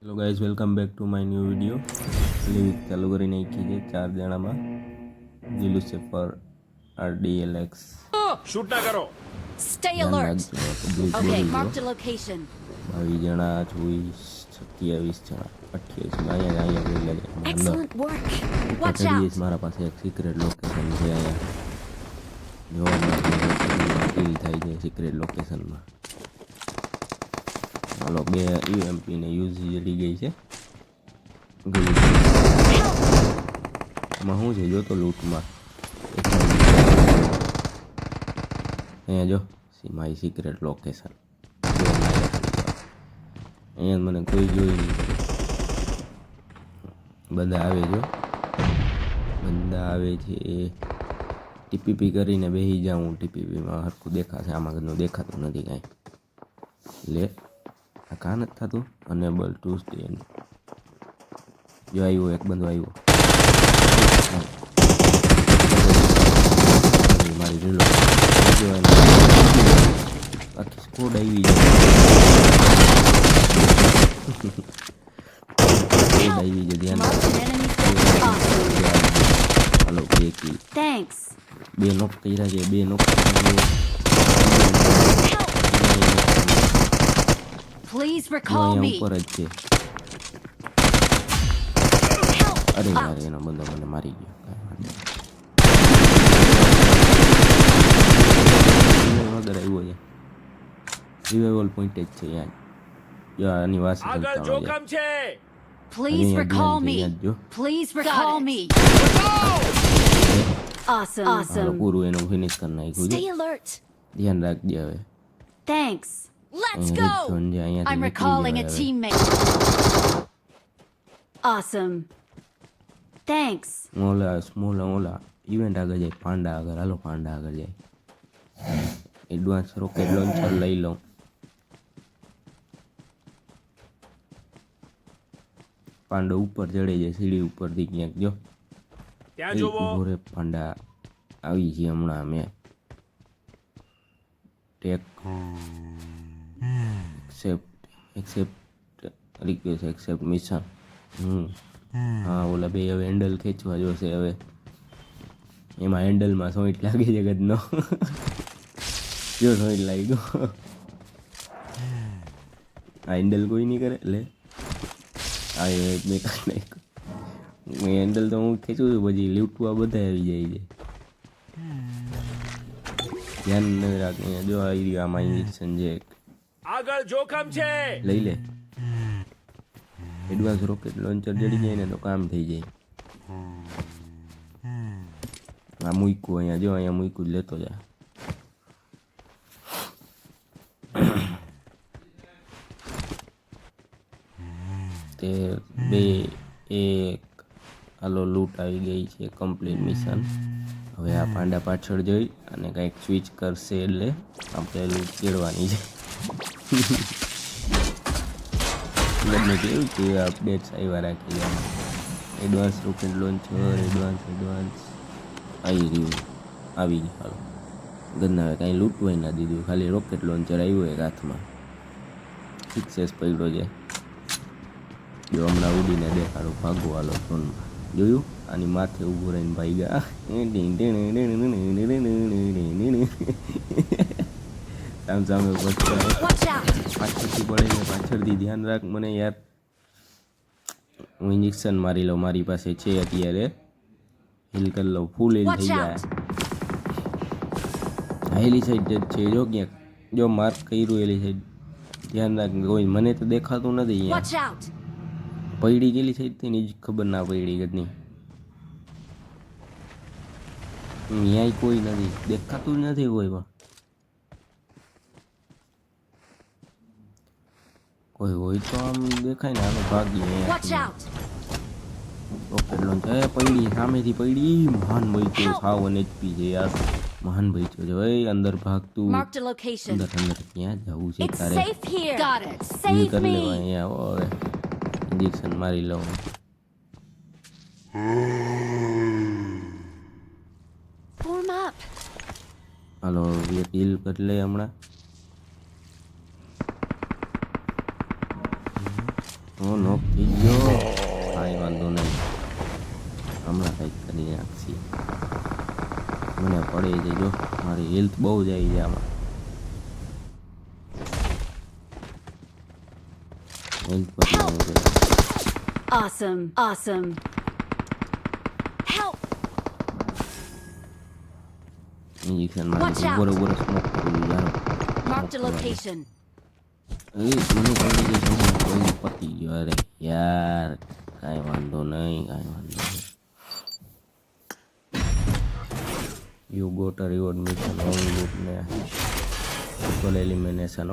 Hello guys, welcome back to my new video. Live ચાલુ કરી નાખી છે 4 જણામાં. ઝીલુસેફર RDLX શૂટ ના કરો. Stay ધ્યાન alert. રાખજો. પબ્લિક Okay, બોલી marked a ગયો. location. 22 જણા, 24, 27 જણા, 28 અહીંયા જોઈ લેજે. અંદર Excellent work. Watch ચડીએ out. છે. મારા પાસે એક સિક્રેટ લોકેશન છે અહીંયા. જોવામાં કિલ થાય છે સિક્રેટ લોકેશનમાં. હાલો, 2 UMP ને યુઝ જડી ગઈ છે. એમાં શું છે જોતો લૂંટમાં. અહીંયા જો મારી સિક્રેટ લોકેશન. અહીંયા મને કોઈ જોઈ નહીં. બધા આવે જો, બંદા આવે છે. ટીપીપી કરીને બેસી જાઉં. ટીપીપીમાં હરખું દેખાશે, આમાં ઘરનું દેખાતું નથી કાંઈ. લે આ કાં નથી થતું. Enable two stand. જો આવ્યો એક બંદો આવ્યો. મારી રીલો આખી સ્કોડ આવી જાય. આવી છે ધ્યાન. Marked an enemy force. Awesome. Hello, 2 kill. Thanks. 2 નોક કર્યા છે. 2 નોક. Please recall me. ઉપર જ છે. અરે યાર, એનો બંદો મને મારી ગયો. વગર આવ્યો છે. રિવાઇવલ પોઈન્ટ જ છે યાર. યાર આની વાત આગળ જોખમ છે. Please recall me. જો Please recall me. Awesome. Hello, Awesome. પૂરું એનું ફિનિશ કરી નાખ્યું છે. Stay alert. ધ્યાન રાખજે હવે. Thanks. Let's અહીંયા go. ઝોન છે, અહીંયાથી I'm નીકળી recalling a જવાય હવે. teammate. Awesome. Thanks. ઓલા ઇવેન્ટ આગળ જાય. પાંડા આગળ. હાલો, પાંડા આગળ જાય. એડવાન્સ રોકેટ લોન્ચર લઈ લઉં. પાંડો ઉપર ચડે છે સીડી ઉપરથી ક્યાંક. જો ત્યાં જોવો. ઉભો રે, પાંડા આવી છે હમણાં. મેં take accept request accept mission. હા, ઓલા બે હવે હેન્ડલ ખેંચવા જોશે. હવે એમાં હેન્ડલમાં સોઈટ લાગે છે ગદનો. જો સોઈટ લાગી ગયો. આ હેન્ડલ કોઈ નહીં કરે. લે આ મેં કાંઈ નાખ્યું. હેન્ડલ તો હું ખેંચું છું, પછી લૂંટવા બધા આવી જાય છે. ધ્યાન ન રાખ. જો આવી રહ્યું આમાં ઇન્જેક્શન છે. આગળ જોખમ છે. લઈ લે. એડવાન્સ રોકેટ લોન્ચર જડી જાય ને તો કામ થઈ જાય. આ મૂક્યું અહીંયા. જો અહીંયા મૂક્યું જ લેતો જા. તે 2 1 હાલો, લૂંટ આવી ગઈ છે. Complete mission. હવે આ પાંડા પાછળ જઈ અને કંઈક સ્વિચ કરશે એટલે આપણે લૂંટ કેળવાની છે. મેં કેવું કે અપડેટ્સ આવ્યા રાખી છે. એડવાન્સ રોકેટ લોન્ચર એડવાન્સ આવી રહ્યું. આવી ગયું. હાલો, ગન્ના હવે કાંઈ લૂંટવાય ના દીધું. ખાલી રોકેટ લોન્ચર આવ્યું એક હાથમાં. સક્સેસ પડ્યો છે. જો હમણાં ઉડીને દેખાડો. ભાગો હાલો ફોનમાં. જોયું? આની માથે ઊભું રહીને ભાઈ ગયા. સામે Watch out. પાછળથી પડે ને પાછળથી ધ્યાન રાખ. મને યાર, હું ઇન્જેક્શન મારી લઉં. મારી પાસે છે અત્યારે. હીલ કરી લઉં. ફૂલ હીલ Watch થઈ જાય. out. હેલી સાઈડ જ છે. જો ક્યાંક જો માર્ક કર્યું એલી સાઈડ. ધ્યાન રાખ. કોઈ મને તો દેખાતું નથી અહીંયા. Watch out. પૈડી ગયેલી સાઈડથી ની જ ખબર ના પડી ગઈ. ન્યાય કોઈ નથી દેખાતું. જ નથી કોઈ. પણ કોઈ હોય તો આમ દેખાય ને. આનો ભાગી Watch out. રોકેટ લોન્ચ પડી સામેથી પડી. મહાન બચ્યો. સાવ HP છે યાર. મહાન બચ્યો છે. ભાઈ અંદર ભાગતું. Marked a location. અંદર ક્યાં જવું છે It's તારે? safe here. Got it. Heal Save કરી લેવા. me. અહીંયા આવો હવે. ઇન્જેક્શન મારી લઉં. Form up. હાલો, એક હીલ કરી લે હમણાં. નોક થઈ ગયો. કાંઈ વાંધો નહીં, હમણાં કંઈક કરી નાખશી. મને પડી જજો, મારી હેલ્થ બહુ જાય છે આમાં. હેલ્થ બદલાવું પેલા. Awesome. Awesome. Help. Injection Watch મારી out. બરોબર સ્મોક કરું યાર. Marked a location. મને પડી ગઈ છે, કોઈ પતી ગયો. અરે યાર, કાંઈ વાંધો નહીં, કાંઈ વાંધો નહીં. You got a reward mission, only loot ને triple elimination.